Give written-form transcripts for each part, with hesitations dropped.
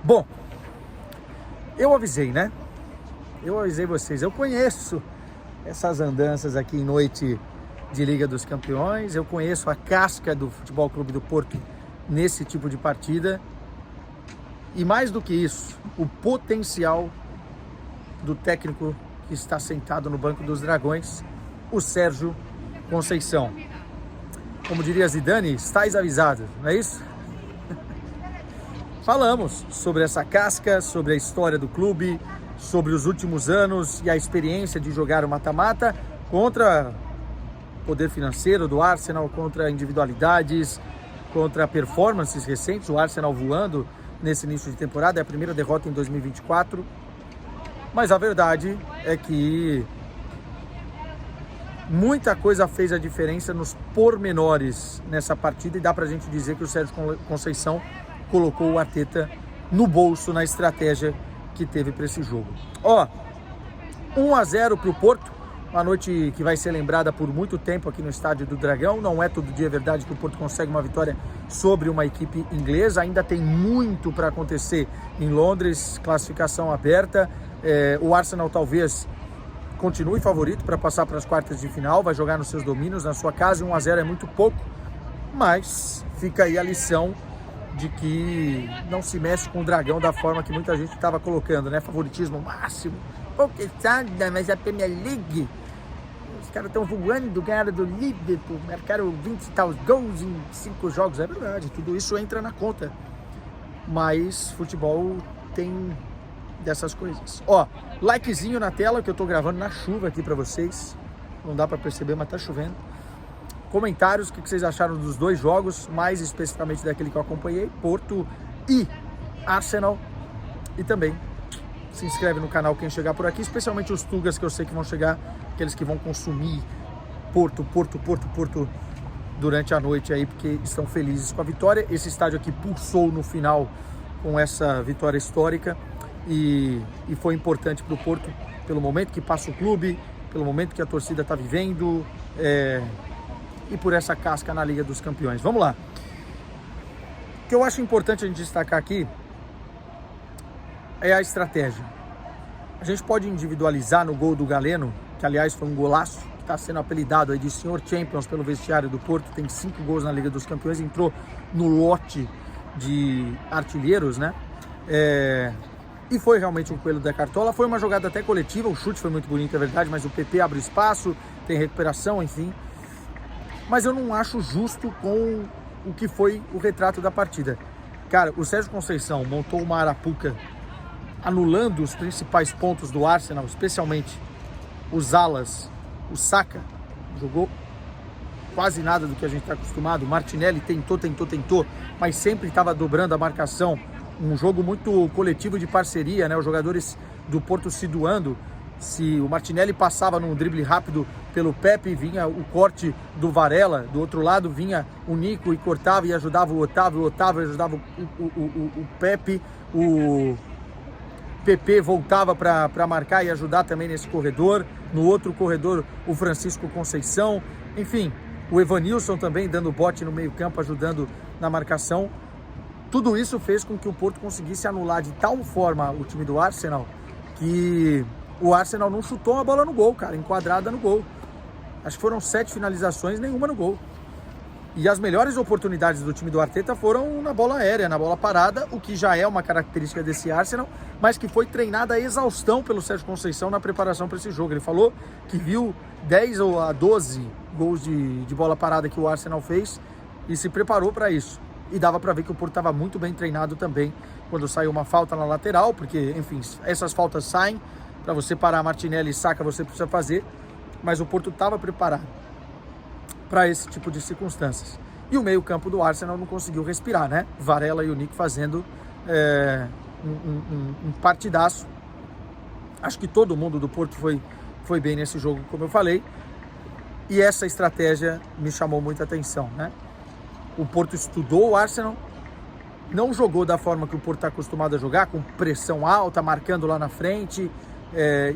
Bom, eu avisei, né? Eu avisei vocês. Eu conheço essas andanças aqui em noite de Liga dos Campeões. Eu conheço a casca do Futebol Clube do Porto nesse tipo de partida. E mais do que isso, o potencial do técnico que está sentado no banco dos Dragões, o Sérgio Conceição. Como diria Zidane, estáis avisados, não é isso? Falamos sobre essa casca, sobre a história do clube, sobre os últimos anos e a experiência de jogar o mata-mata contra o poder financeiro do Arsenal, contra individualidades, contra performances recentes, o Arsenal voando nesse início de temporada, é a primeira derrota em 2024, mas a verdade é que muita coisa fez a diferença nos pormenores nessa partida e dá pra gente dizer que o Sérgio Conceição colocou o Arteta no bolso na estratégia que teve para esse jogo. 1-0 para o Porto, uma noite que vai ser lembrada por muito tempo aqui no Estádio do Dragão. Não é todo dia verdade que o Porto consegue uma vitória sobre uma equipe inglesa, ainda tem muito para acontecer em Londres, classificação aberta. O Arsenal talvez continue favorito para passar para as quartas de final, vai jogar nos seus domínios, na sua casa, 1-0 é muito pouco, mas fica aí a lição de que não se mexe com o Dragão da forma que muita gente estava colocando, né? Favoritismo máximo. Porque sabe, mas a Premier League, os caras estão voando, ganharam do Liverpool, marcaram 20 e tal gols em 5 jogos. É verdade, tudo isso entra na conta. Mas futebol tem dessas coisas. Likezinho na tela, que eu tô gravando na chuva aqui pra vocês. Não dá pra perceber, mas tá chovendo. Comentários, o que vocês acharam dos dois jogos, mais especificamente daquele que eu acompanhei, Porto e Arsenal. E também se inscreve no canal quem chegar por aqui, especialmente os Tugas que eu sei que vão chegar, aqueles que vão consumir Porto durante a noite aí, porque estão felizes com a vitória. Esse estádio aqui pulsou no final com essa vitória histórica e foi importante para o Porto, pelo momento que passa o clube, pelo momento que a torcida está vivendo, e por essa casca na Liga dos Campeões. Vamos lá. O que eu acho importante a gente destacar aqui é a estratégia. A gente pode individualizar no gol do Galeno, que aliás foi um golaço, que está sendo apelidado aí de Senhor Champions pelo vestiário do Porto, tem 5 gols na Liga dos Campeões, entrou no lote de artilheiros, né? E foi realmente um coelho da cartola. Foi uma jogada até coletiva, o chute foi muito bonito, é verdade, mas o PP abre espaço, tem recuperação, enfim. Mas eu não acho justo com o que foi o retrato da partida. Cara, o Sérgio Conceição montou uma arapuca anulando os principais pontos do Arsenal, especialmente os alas. O Saka jogou quase nada do que a gente está acostumado. O Martinelli tentou, mas sempre estava dobrando a marcação. Um jogo muito coletivo de parceria, né? Os jogadores do Porto se doando. Se o Martinelli passava num drible rápido pelo Pepe, vinha o corte do Varela, do outro lado vinha o Nico e cortava e ajudava o Otávio ajudava o Pepe, o PP voltava para marcar e ajudar também nesse corredor, no outro corredor o Francisco Conceição, enfim, o Evanilson também dando bote no meio campo, ajudando na marcação. Tudo isso fez com que o Porto conseguisse anular de tal forma o time do Arsenal que o Arsenal não chutou uma bola no gol, cara, enquadrada no gol. Acho que foram 7 finalizações, nenhuma no gol. E as melhores oportunidades do time do Arteta foram na bola aérea, na bola parada, o que já é uma característica desse Arsenal, mas que foi treinada a exaustão pelo Sérgio Conceição na preparação para esse jogo. Ele falou que viu 10 ou a 12 gols de bola parada que o Arsenal fez e se preparou para isso. E dava para ver que o Porto estava muito bem treinado também quando saiu uma falta na lateral, porque, enfim, essas faltas saem. Para você parar Martinelli e Saka, você precisa fazer, mas o Porto estava preparado para esse tipo de circunstâncias. E o meio-campo do Arsenal não conseguiu respirar, né? Varela e o Nico fazendo um partidaço. Acho que todo mundo do Porto foi bem nesse jogo, como eu falei. E essa estratégia me chamou muita atenção, né? O Porto estudou o Arsenal, não jogou da forma que o Porto está acostumado a jogar, com pressão alta, marcando lá na frente,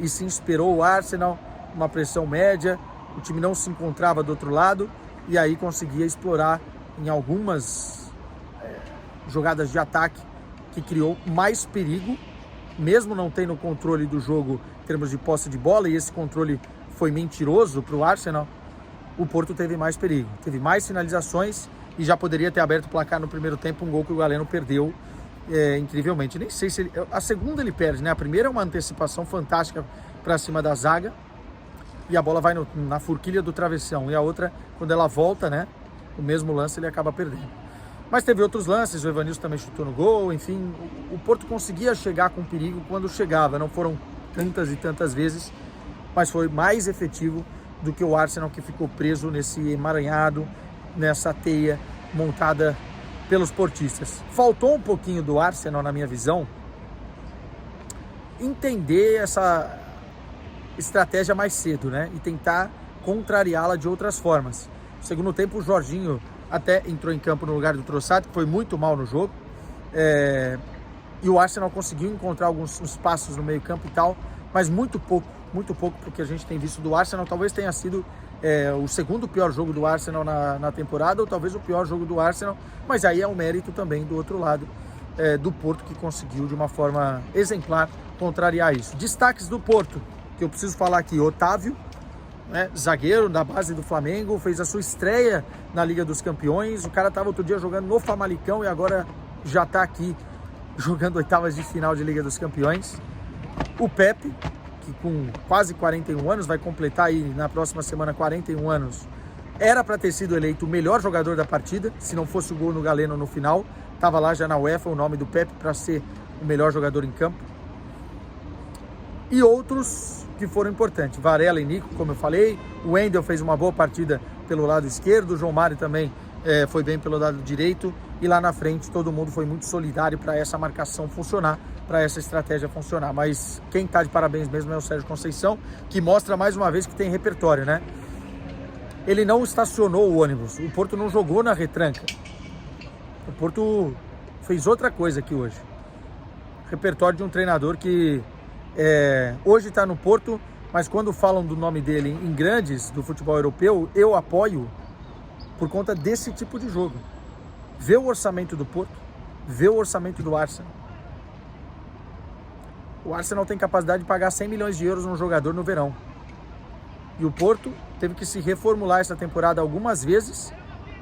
e se inspirou o Arsenal, uma pressão média, o time não se encontrava do outro lado, e aí conseguia explorar em algumas jogadas de ataque que criou mais perigo, mesmo não tendo controle do jogo em termos de posse de bola, e esse controle foi mentiroso para o Arsenal, o Porto teve mais perigo, teve mais finalizações e já poderia ter aberto o placar no primeiro tempo, um gol que o Galeno perdeu incrivelmente. Nem sei se a segunda ele perde, né? A primeira é uma antecipação fantástica para cima da zaga e a bola vai na forquilha do travessão, e a outra, quando ela volta, né? O mesmo lance ele acaba perdendo. Mas teve outros lances, o Evanilson também chutou no gol, enfim, o Porto conseguia chegar com perigo quando chegava, não foram tantas e tantas vezes, mas foi mais efetivo do que o Arsenal, que ficou preso nesse emaranhado, nessa teia montada pelos portistas. Faltou um pouquinho do Arsenal, na minha visão, entender essa estratégia mais cedo, né? E tentar contrariá-la de outras formas. No segundo tempo, o Jorginho até entrou em campo no lugar do Trossard, que foi muito mal no jogo, e o Arsenal conseguiu encontrar alguns espaços no meio campo e tal, mas muito pouco porque a gente tem visto do Arsenal. Talvez tenha sido o segundo pior jogo do Arsenal na temporada, ou talvez o pior jogo do Arsenal, mas aí é um mérito também do outro lado, do Porto, que conseguiu de uma forma exemplar contrariar isso. Destaques do Porto, que eu preciso falar aqui: Otávio, né, zagueiro da base do Flamengo, fez a sua estreia na Liga dos Campeões. O cara estava outro dia jogando no Famalicão e agora já está aqui jogando oitavas de final de Liga dos Campeões. O Pepe, que com quase 41 anos, vai completar aí na próxima semana 41 anos, era para ter sido eleito o melhor jogador da partida, se não fosse o gol no Galeno no final. Estava lá já na UEFA o nome do Pepe para ser o melhor jogador em campo. E outros que foram importantes: Varela e Nico, como eu falei. O Wendel fez uma boa partida pelo lado esquerdo, o João Mário também foi bem pelo lado direito, e lá na frente todo mundo foi muito solidário para essa marcação funcionar, para essa estratégia funcionar. Mas quem está de parabéns mesmo é o Sérgio Conceição, que mostra mais uma vez que tem repertório, né? Ele não estacionou o ônibus, o Porto não jogou na retranca, o Porto fez outra coisa aqui hoje. Repertório de um treinador que hoje está no Porto, mas quando falam do nome dele em grandes do futebol europeu, eu apoio por conta desse tipo de jogo. Vê o orçamento do Porto, vê o orçamento do Arsenal. O Arsenal tem capacidade de pagar 100 milhões de euros num jogador no verão. E o Porto teve que se reformular essa temporada algumas vezes.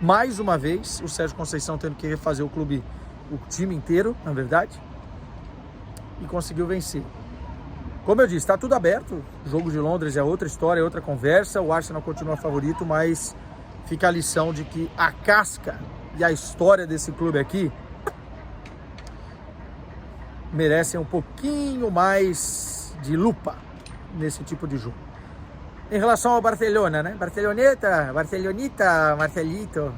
Mais uma vez, o Sérgio Conceição tendo que refazer o clube, o time inteiro, na verdade. E conseguiu vencer. Como eu disse, está tudo aberto. O jogo de Londres é outra história, é outra conversa. O Arsenal continua favorito, mas fica a lição de que a casca e a história desse clube aqui merecem um pouquinho mais de lupa nesse tipo de jogo. Em relação ao Barcelona, né? Barceloneta, Marcelito.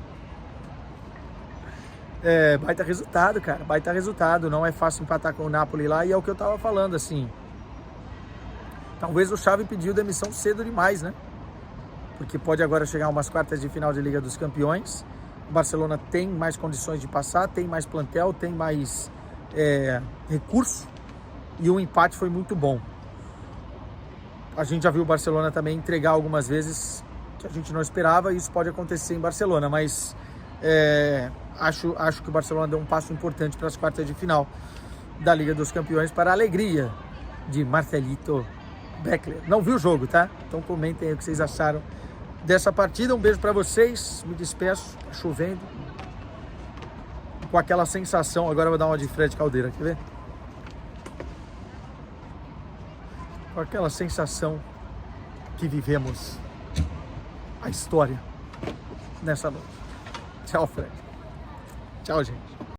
Baita resultado, cara. Baita resultado. Não é fácil empatar com o Napoli lá, e é o que eu tava falando, assim. Talvez o Xavi pediu demissão cedo demais, né? Porque pode agora chegar umas quartas de final de Liga dos Campeões. O Barcelona tem mais condições de passar, tem mais plantel, tem mais recurso, e o empate foi muito bom. A gente já viu o Barcelona também entregar algumas vezes que a gente não esperava, e isso pode acontecer em Barcelona, mas acho que o Barcelona deu um passo importante para as quartas de final da Liga dos Campeões, para a alegria de Marcelito Beckler. Não viu o jogo, tá? Então comentem aí o que vocês acharam dessa partida. Um beijo para vocês, me despeço, tá chovendo, com aquela sensação. Agora eu vou dar uma de Fred Caldeira, quer ver? Com aquela sensação que vivemos a história nessa noite. Tchau, Fred. Tchau, gente.